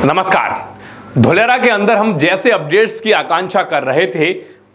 नमस्कार। धोलेरा के अंदर हम जैसे अपडेट्स की आकांक्षा कर रहे थे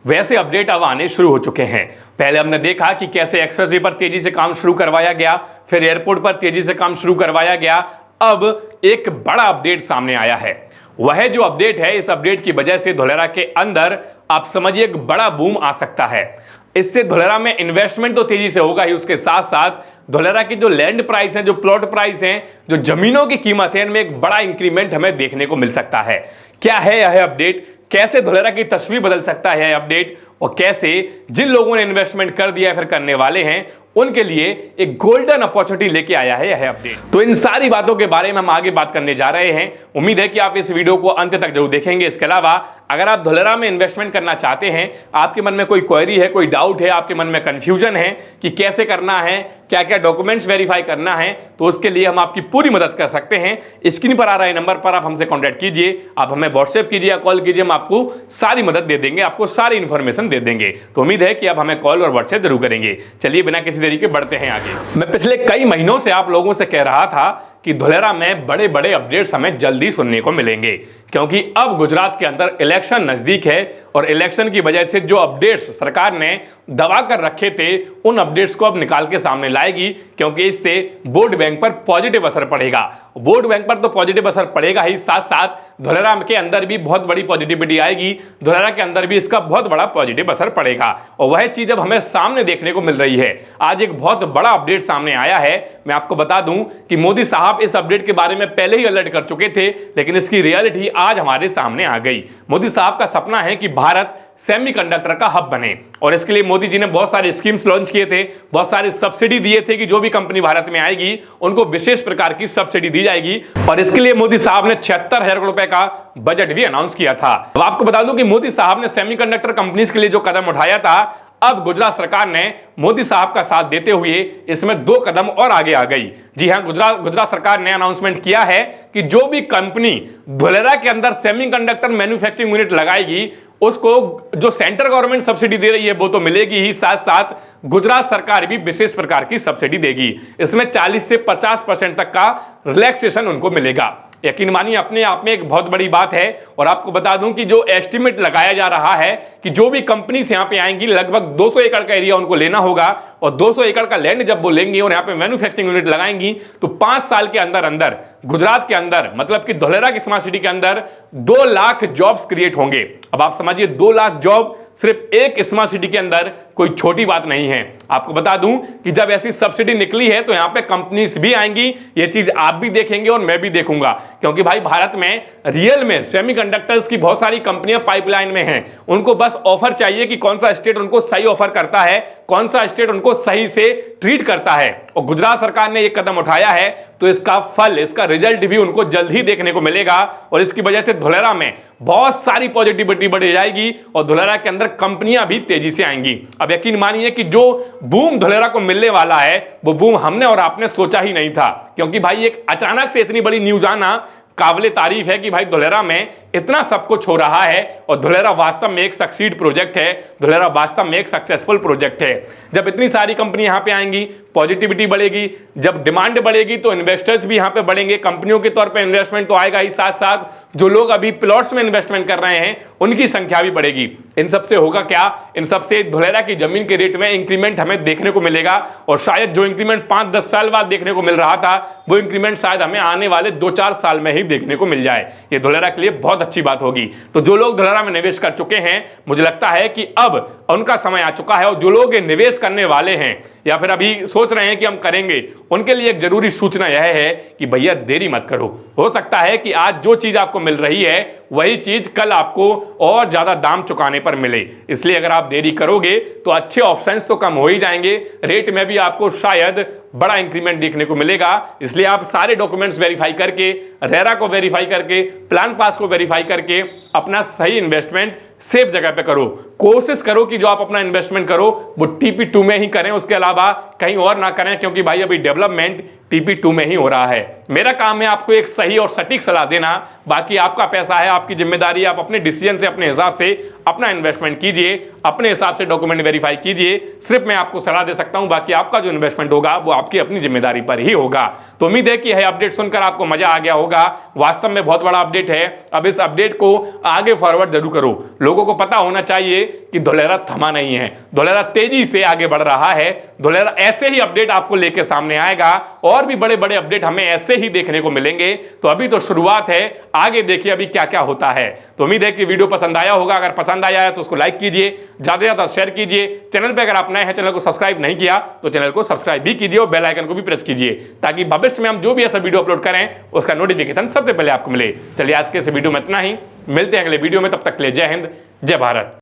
वैसे अपडेट अब आने शुरू हो चुके हैं। पहले हमने देखा कि कैसे एक्सप्रेसवे पर तेजी से काम शुरू करवाया गया, फिर एयरपोर्ट पर तेजी से काम शुरू करवाया गया। अब एक बड़ा अपडेट सामने आया है। वह जो अपडेट है, इस अपडेट की वजह से धोलेरा के अंदर आप समझिए एक बड़ा बूम आ सकता है। इससे धोलेरा में इन्वेस्टमेंट तो तेजी से होगा ही, उसके साथ साथ धोलेरा की जो लैंड प्राइस है, जो प्लॉट प्राइस है, जो जमीनों की कीमत है, इनमें एक बड़ा इंक्रीमेंट हमें देखने को मिल सकता है। क्या है यह अपडेट, कैसे धोलेरा की तस्वीर बदल सकता है यह अपडेट, और कैसे जिन लोगों ने इन्वेस्टमेंट कर दिया फिर करने वाले हैं उनके लिए एक गोल्डन अपॉर्चुनिटी लेके आया है यह अपडेट। तो इन सारी बातों के बारे में हम आगे बात करने जा रहे हैं। उम्मीद है कि आप इस वीडियो को अंत तक जरूर देखेंगे। इसके अलावा अगर आप धोलेरा में इन्वेस्टमेंट करना चाहते हैं, आपके मन में कोई क्वेरी है, कोई डाउट है, आपके मन में कंफ्यूजन है कि कैसे करना है, क्या क्या डॉक्यूमेंट्स वेरीफाई करना है, तो उसके लिए हम आपकी पूरी मदद कर सकते हैं। स्क्रीन पर आ रहे नंबर पर आप हमसे कॉन्टैक्ट कीजिए, आप हमें व्हाट्सएप कीजिए या कॉल कीजिए, हम आपको सारी मदद दे देंगे, आपको सारी इंफॉर्मेशन दे देंगे। तो उम्मीद है कि आप हमें कॉल और व्हाट्सएप जरूर करेंगे। चलिए बिना किसी देरी के बढ़ते हैं आगे। मैं पिछले कई महीनों से आप लोगों से कह रहा था कि धोलेरा में बड़े बड़े अपडेट्स हमें जल्दी सुनने को मिलेंगे, क्योंकि अब गुजरात के अंदर इलेक्शन नजदीक है और इलेक्शन की वजह से जो अपडेट्स सरकार ने दबा कर रखे थे उन अपडेट्स को अब निकाल के सामने लाएगी, क्योंकि इससे वोट बैंक पर पॉजिटिव असर पड़ेगा। वोट बैंक पर तो पॉजिटिव असर पड़ेगा ही, साथ साथ धोलेरा के अंदर भी बहुत बड़ी पॉजिटिविटी आएगी, धोलेरा के अंदर भी इसका बहुत बड़ा पॉजिटिव असर पड़ेगा। और वह चीज अब हमें सामने देखने को मिल रही है। आज एक बहुत बड़ा अपडेट सामने आया है। मैं आपको बता दूं कि मोदी साहब इस अपडेट के बारे में पहले ही अलर्ट कर चुके थे, लेकिन इसकी रियलिटी आज हमारे सामने आ गई। मोदी साहब का सपना है कि भारत सेमीकंडक्टर का हब बने, और इसके लिए मोदी जी ने बहुत सारे स्कीम्स लॉन्च किए थे, बहुत सारे सब्सिडी दिए थे कि जो भी कंपनी भारत में आएगी उनको विशेष प्रकार की सब्सिडी दी जाएगी। और इसके लिए मोदी साहब ने 76,000 करोड़ रुपए का बजट भी अनाउंस किया था। अब आपको बता दूं कि मोदी साहब ने सेमीकंडक्टर कंपनीज के लिए जो कदम उठाया था, अब गुजरात सरकार ने मोदी साहब का साथ देते हुए इसमें 2 कदम और आगे आ गई। जी हां, गुजरात सरकार ने अनाउंसमेंट किया है कि जो भी कंपनी धोलेरा के अंदर सेमीकंडक्टर मैन्युफैक्चरिंग यूनिट लगाएगी उसको जो सेंट्रल गवर्नमेंट सब्सिडी दे रही है वो तो मिलेगी ही, साथ साथ गुजरात सरकार भी विशेष प्रकार की सब्सिडी देगी। इसमें 40 से 50% तक का रिलैक्सेशन उनको मिलेगा। यकीन मानिए अपने आप में एक बहुत बड़ी बात है। और आपको बता दूं कि जो एस्टिमेट लगाया जा रहा है कि जो भी कंपनीज यहां पे आएंगी लगभग 200 एकड़ का एरिया उनको लेना होगा, और 200 एकड़ का लैंड जब वो लेंगी और यहां पे मैन्युफैक्चरिंग यूनिट लगाएंगी तो 5 साल के अंदर अंदर गुजरात के अंदर, मतलब कि धोलेरा की स्मार्ट सिटी के अंदर 2 लाख जॉब्स क्रिएट होंगे। अब आप समझिए 2 लाख जॉब सिर्फ एक स्मार्ट सिटी के अंदर कोई छोटी बात नहीं है। आपको बता दूं कि जब ऐसी सब्सिडी निकली है तो यहां पे कंपनीज भी आएंगी, ये चीज आप भी देखेंगे और मैं भी देखूंगा, क्योंकि भाई भारत में रियल में सेमीकंडक्टर्स की बहुत सारी कंपनियां पाइपलाइन में हैं। उनको बस ऑफर चाहिए कि कौन सा स्टेट उनको सही ऑफर करता है, कौन सा स्टेट उनको सही से ट्रीट करता है। और गुजरात सरकार ने एक कदम उठाया है तो इसका फल, इसका रिजल्ट भी उनको जल्द ही देखने को मिलेगा, और इसकी वजह से धोलेरा में बहुत सारी पॉजिटिविटी बढ़ जाएगी और धोलेरा के अंदर कंपनियां भी तेजी से आएंगी। अब यकीन मानिए कि जो बूम धोलेरा को मिलने वाला है वो बूम हमने और आपने सोचा ही नहीं था, क्योंकि भाई एक अचानक से इतनी बड़ी न्यूज आना काबिले तारीफ है कि भाई धोलेरा में इतना सब कुछ हो रहा है और धोलेरा वास्तव में एक सक्सीड प्रोजेक्ट है, धोलेरा वास्तव में एक सक्सेसफुल प्रोजेक्ट है। जब इतनी सारी कंपनी यहां पे आएंगी पॉजिटिविटी बढ़ेगी, जब डिमांड बढ़ेगी तो इन्वेस्टर्स भी यहां पे बढ़ेंगे, कंपनियों के तौर पे इन्वेस्टमेंट तो आएगा ही, साथ साथ जो लोग अभी प्लॉट्स में इन्वेस्टमेंट कर रहे हैं उनकी संख्या भी बढ़ेगी। इन सबसे होगा क्या, इन सबसे धोलेरा की जमीन के रेट में इंक्रीमेंट हमें देखने को मिलेगा, और शायद जो इंक्रीमेंट 5-10 साल बाद देखने को मिल रहा था वो इंक्रीमेंट शायद हमें आने वाले 2-4 साल में ही देखने को मिल जाए। ये धोलेरा के लिए बहुत अच्छी बात होगी। तो जो लोग धोलेरा में निवेश कर चुके हैं, मुझे लगता है कि अब उनका समय आ चुका है, और जो लोग निवेश करने वाले हैं या फिर अभी सोच रहे हैं कि हम करेंगे, उनके लिए एक जरूरी सूचना यह है कि भैया देरी मत करो। हो सकता है कि आज जो चीज आपको मिल रही है वही चीज कल आपको और ज्यादा दाम चुकाने पर मिले, इसलिए अगर आप देरी करोगे तो अच्छे ऑप्शंस तो कम हो ही जाएंगे, रेट में भी आपको शायद बड़ा इंक्रीमेंट देखने को मिलेगा। इसलिए आप सारे डॉक्यूमेंट्स वेरीफाई करके, रेरा को वेरीफाई करके, प्लान पास को वेरीफाई करके अपना सही इन्वेस्टमेंट सेफ जगह पे करो। कोशिश करो कि जो आप अपना इन्वेस्टमेंट करो वो TP2 में ही करें, उसके अलावा कहीं और ना करें, क्योंकि भाई अभी डेवलपमेंट TP2 में ही हो रहा है। मेरा काम है आपको एक सही और सटीक सलाह देना, बाकी आपका पैसा है, आपकी जिम्मेदारी है, आप अपने डिसीजन से अपने हिसाब से अपना इन्वेस्टमेंट कीजिए, अपने हिसाब से डॉक्यूमेंट वेरीफाई कीजिए। सिर्फ मैं आपको सलाह दे सकता हूं, बाकी आपका जो इन्वेस्टमेंट होगा वो आपकी अपनी जिम्मेदारी पर ही होगा। तो उम्मीद है कि यह अपडेट सुनकर आपको मजा आ गया होगा। वास्तव में बहुत बड़ा अपडेट है। अब इस अपडेट को आगे फॉरवर्ड जरूर करो। लोगों को पता होना चाहिए कि धोलेरा थमा नहीं है, धोलेरा तेजी से आगे बढ़ रहा है। धोलेरा ऐसे ही अपडेट आपको लेके सामने आएगा और भी बड़े बड़े अपडेट हमें ऐसे ही देखने को मिलेंगे। तो अभी तो शुरुआत है, आगे देखिए अभी क्या क्या होता है। तो उम्मीद है कि वीडियो पसंद आया होगा। अगर पसंद आया है तो उसको लाइक कीजिए, ज्यादा से ज्यादा शेयर कीजिए। चैनल पे अगर आप नए हैं, चैनल को सब्सक्राइब नहीं किया तो चैनल को सब्सक्राइब भी कीजिए और बेल आइकन को भी प्रेस कीजिए, ताकि भविष्य में हम जो भी ऐसा वीडियो अपलोड करें उसका नोटिफिकेशन सबसे पहले आपको मिले। चलिए आज के इस वीडियो में इतना ही, मिलते हैं अगले वीडियो में, तब तक के लिए जय हिंद, जय भारत।